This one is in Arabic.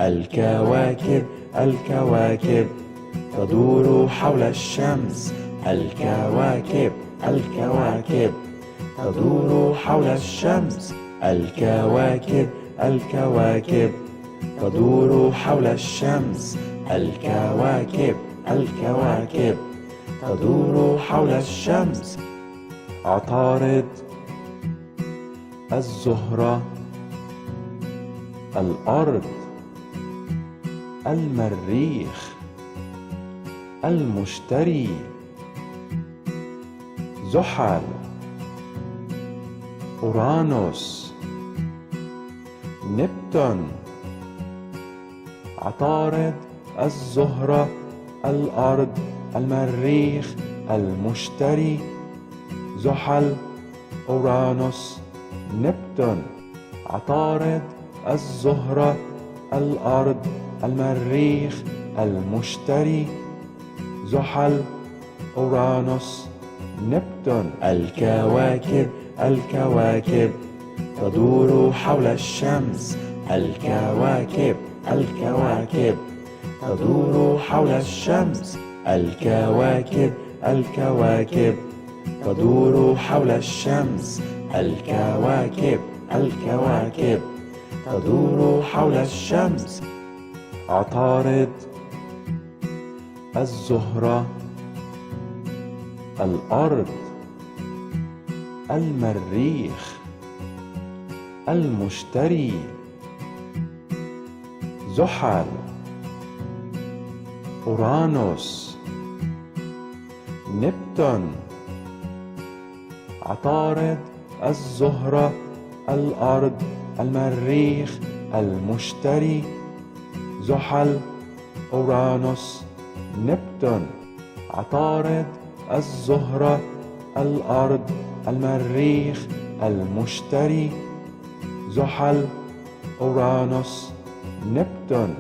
الكواكب الكواكب تدور حول الشمس. الكواكب الكواكب تدور حول الشمس. الكواكب الكواكب تدور حول الشمس. الكواكب الكواكب تدور حول الشمس. عطارد، الزهرة، الأرض، المريخ، المشتري، زحل، أورانوس، نبتون. عطارد، الزهرة، الأرض، المريخ، المشتري، زحل، أورانوس، نبتون. عطارد، الزهرة، الأرض، المريخ، المشتري، زحل، أورانوس، نبتون. الكواكب الكواكب تدور حول الشمس. الكواكب الكواكب تدور حول الشمس. الكواكب الكواكب تدور حول الشمس. الكواكب الكواكب تدور حول الشمس. عطارد، الزهرة، الأرض، المريخ، المشتري، زحل، أورانوس، نبتون. عطارد، الزهرة، الأرض، المريخ، المشتري، زحل، أورانوس، نبتون. عطارد، الزهرة، الأرض، المريخ، المشتري، زحل، أورانوس، نبتون.